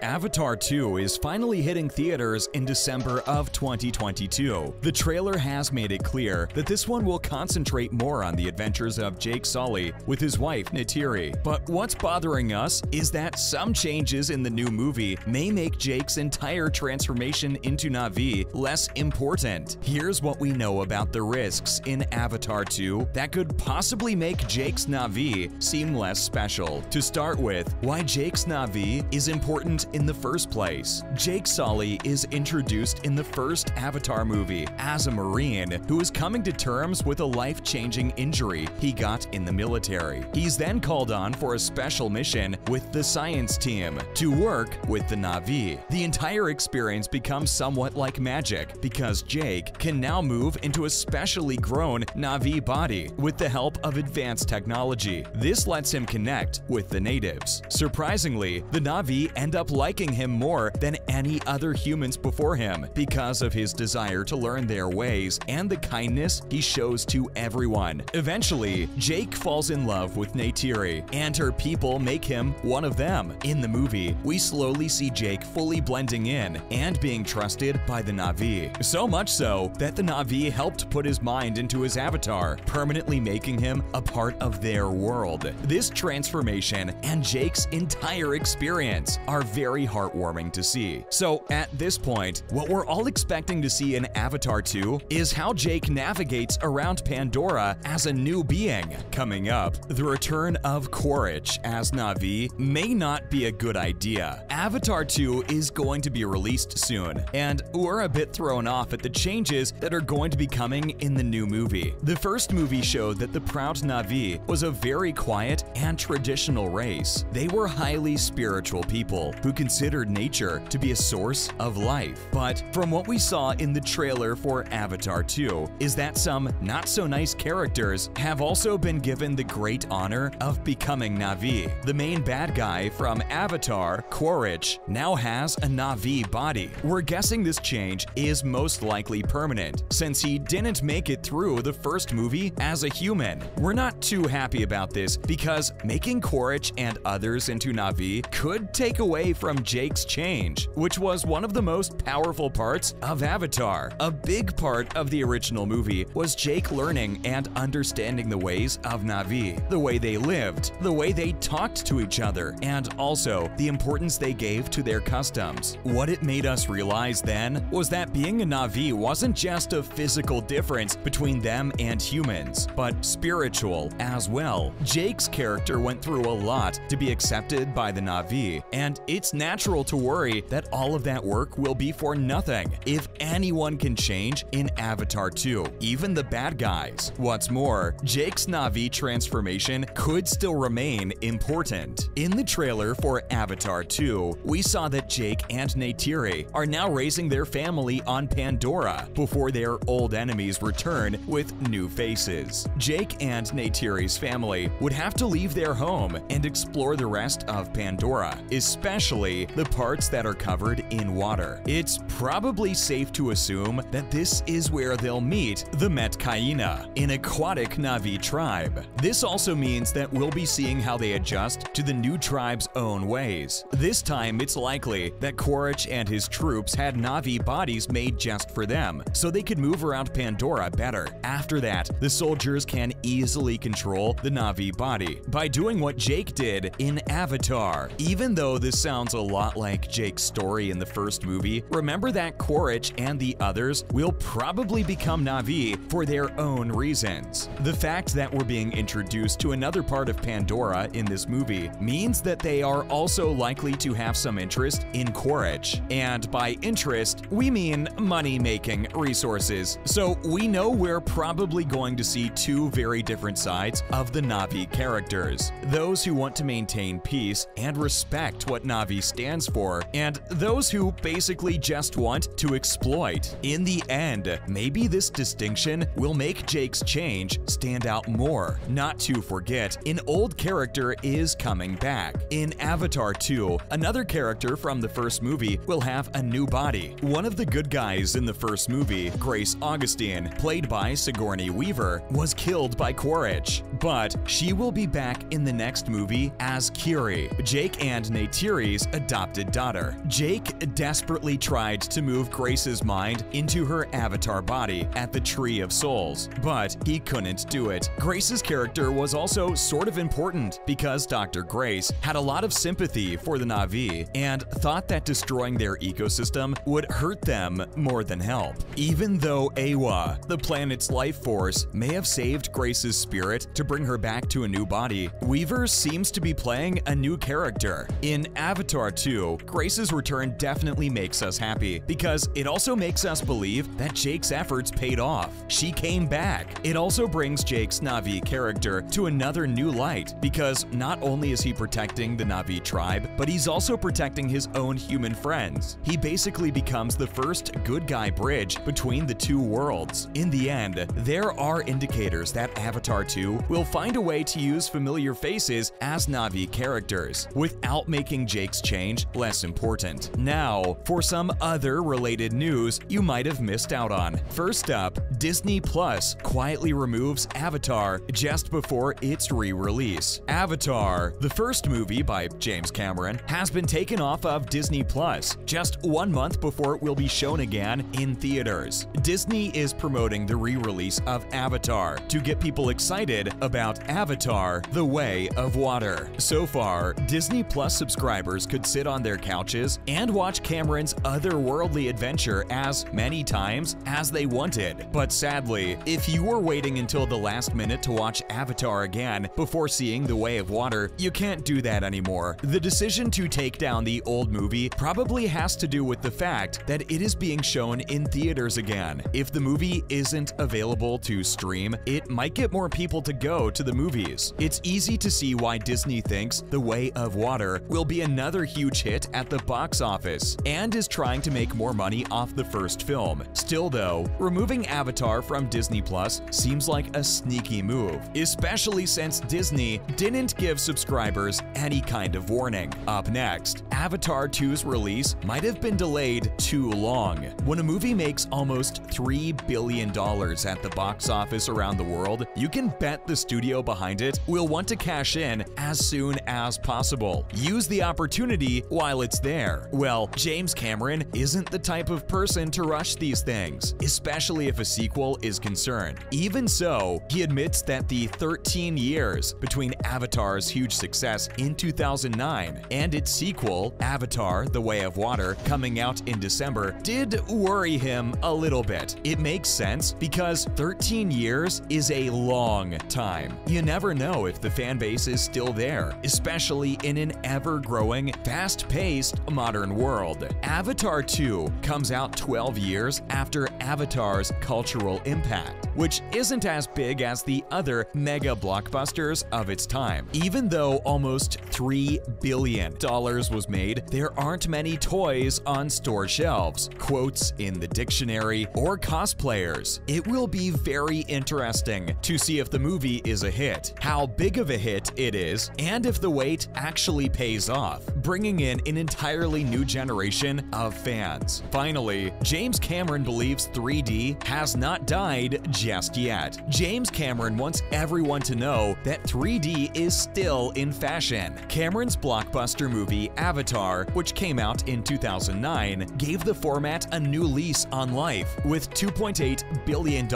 Avatar 2 is finally hitting theaters in December of 2022. The trailer has made it clear that this one will concentrate more on the adventures of Jake Sully with his wife Neytiri. But what's bothering us is that some changes in the new movie may make Jake's entire transformation into Na'vi less important. Here's what we know about the risks in Avatar 2 that could possibly make Jake's Na'vi seem less special. To start with, why Jake's Na'vi is important in the first place. Jake Sully is introduced in the first Avatar movie as a Marine who is coming to terms with a life-changing injury he got in the military. He's then called on for a special mission with the science team to work with the Na'vi. The entire experience becomes somewhat like magic because Jake can now move into a specially grown Na'vi body with the help of advanced technology. This lets him connect with the natives. Surprisingly, the Na'vi end up liking him more than any other humans before him because of his desire to learn their ways and the kindness he shows to everyone. Eventually, Jake falls in love with Neytiri, and her people make him one of them. In the movie, we slowly see Jake fully blending in and being trusted by the Na'vi. So much so that the Na'vi helped put his mind into his avatar, permanently making him a part of their world. This transformation and Jake's entire experience are very heartwarming to see. So at this point, what we're all expecting to see in Avatar 2 is how Jake navigates around Pandora as a new being. Coming up, the return of Quaritch as Na'vi may not be a good idea. Avatar 2 is going to be released soon, and we're a bit thrown off at the changes that are going to be coming in the new movie. The first movie showed that the proud Na'vi was a very quiet and traditional race. They were highly spiritual people who considered nature to be a source of life. But from what we saw in the trailer for Avatar 2 is that some not-so-nice characters have also been given the great honor of becoming Na'vi. The main bad guy from Avatar, Quaritch, now has a Na'vi body. We're guessing this change is most likely permanent, since he didn't make it through the first movie as a human. We're not too happy about this because making Quaritch and others into Na'vi could take away from Jake's change, which was one of the most powerful parts of Avatar. A big part of the original movie was Jake learning and understanding the ways of Na'vi, the way they lived, the way they talked to each other, and also the importance they gave to their customs. What it made us realize then was that being a Na'vi wasn't just a physical difference between them and humans, but spiritual as well. Jake's character went through a lot to be accepted by the Na'vi, and it's natural to worry that all of that work will be for nothing if anyone can change in Avatar 2, even the bad guys. What's more, Jake's Na'vi transformation could still remain important. In the trailer for Avatar 2, we saw that Jake and Neytiri are now raising their family on Pandora before their old enemies return with new faces. Jake and Neytiri's family would have to leave their home and explore the rest of Pandora, especially the parts that are covered in water. It's probably safe to assume that this is where they'll meet the Metkaina, an aquatic Na'vi tribe. This also means that we'll be seeing how they adjust to the new tribe's own ways. This time, it's likely that Quaritch and his troops had Na'vi bodies made just for them, so they could move around Pandora better. After that, the soldiers can easily control the Na'vi body by doing what Jake did in Avatar. Even though this sounds a lot like Jake's story in the first movie, remember that Quaritch and the others will probably become Na'vi for their own reasons. The fact that we're being introduced to another part of Pandora in this movie means that they are also likely to have some interest in Quaritch. And by interest, we mean money-making resources. So we know we're probably going to see two very different sides of the Na'vi characters. Those who want to maintain peace and respect what Na'vi stands for, and those who basically just want to exploit. In the end, maybe this distinction will make Jake's change stand out more. Not to forget, an old character is coming back. In Avatar 2, another character from the first movie will have a new body. One of the good guys in the first movie, Grace Augustine, played by Sigourney Weaver, was killed by Quaritch, but she will be back in the next movie as Kiri. Jake and Neytiri's adopted daughter. Jake desperately tried to move Grace's mind into her avatar body at the Tree of Souls, but he couldn't do it. Grace's character was also sort of important because Dr. Grace had a lot of sympathy for the Na'vi and thought that destroying their ecosystem would hurt them more than help. Even though Awa, the planet's life force, may have saved Grace's spirit to bring her back to a new body, Weaver seems to be playing a new character. In Avatar 2, Grace's return definitely makes us happy because it also makes us believe that Jake's efforts paid off. She came back. It also brings Jake's Na'vi character to another new light because not only is he protecting the Na'vi tribe, but he's also protecting his own human friends. He basically becomes the first good guy bridge between the two worlds. In the end, there are indicators that Avatar 2 will find a way to use familiar faces as Na'vi characters, without making Jake's change less important. Now, for some other related news you might have missed out on. First up, Disney Plus quietly removes Avatar just before its re-release. Avatar, the first movie by James Cameron, has been taken off of Disney Plus just 1 month before it will be shown again in theaters. Disney is promoting the re-release of Avatar to get people excited about Avatar: The Way of Water. So far, Disney Plus subscribers could sit on their couches and watch Cameron's otherworldly adventure as many times as they wanted. But sadly, if you were waiting until the last minute to watch Avatar again before seeing The Way of Water, you can't do that anymore. The decision to take down the old movie probably has to do with the fact that it is being shown in theaters again. If the movie isn't available to stream, it might get more people to go to the movies. It's easy to see why Disney thinks The Way of Water will be another huge hit at the box office and is trying to make more money off the first film. Still though, removing Avatar from Disney Plus seems like a sneaky move, especially since Disney didn't give subscribers any kind of warning. Up next, Avatar 2's release might have been delayed too long. When a movie makes almost $3 billion at the box office around the world, you can bet the studio behind it will want to cash in as soon as possible. Use the opportunity while it's there. Well, James Cameron isn't the type of person to rush these things, especially if a sequel is concerned. Even so, he admits that the 13 years between Avatar's huge success in 2009 and its sequel, Avatar: The Way of Water, coming out in December, did worry him a little bit. It makes sense because 13 years is a long time. You never know if the fan base is still there, especially in an ever-growing, fast-paced modern world. Avatar 2 comes out 12 years after Avatar's cultural impact, which isn't as big as the other mega blockbusters of its time. Even though almost $3 billion was made, there aren't many toys on store shelves, quotes in the dictionary, or cosplayers. It will be very interesting to see if the movie is a hit, how big of a hit it is, and if the wait actually pays off, bringing in an entirely new generation of fans. Finally, James Cameron believes 3D has not died just yet. James Cameron wants everyone to know that 3D is still in fashion. Cameron's blockbuster movie Avatar, which came out in 2009, gave the format a new lease on life. With $2.8 billion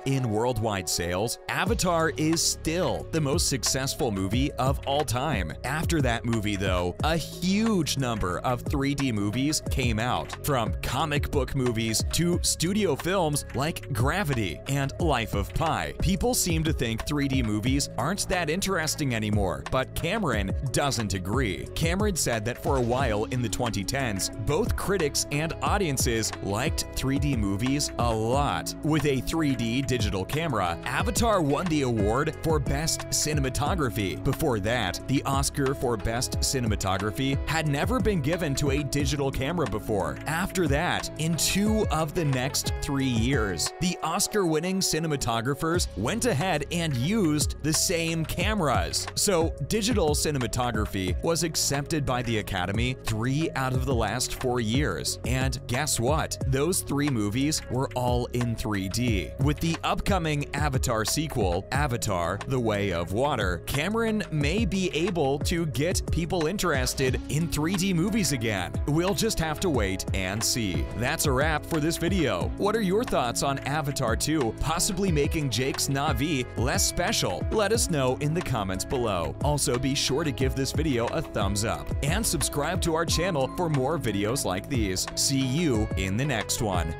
in worldwide sales, Avatar is still the most successful movie of all time. After that movie, though, a huge number of 3D movies came out, from comic book movies to studio films like Gravity and Life of Pi. People seem to think 3D movies aren't that interesting anymore, but Cameron doesn't agree. Cameron said that for a while in the 2010s, both critics and audiences liked 3D movies a lot. With a 3D digital camera, Avatar won the award for Best Cinematography. Before that, the Oscar for Best Cinematography had never been given to a digital camera before. After that, in 2 of the next 3 years, the Oscar-winning leading cinematographers went ahead and used the same cameras. So digital cinematography was accepted by the Academy 3 out of the last 4 years. And guess what? Those 3 movies were all in 3D. With the upcoming Avatar sequel, Avatar: The Way of Water, Cameron may be able to get people interested in 3D movies again. We'll just have to wait and see. That's a wrap for this video. What are your thoughts on Avatar 2 possibly making Jake's Na'vi less special? Let us know in the comments below. Also, be sure to give this video a thumbs up and subscribe to our channel for more videos like these. See you in the next one.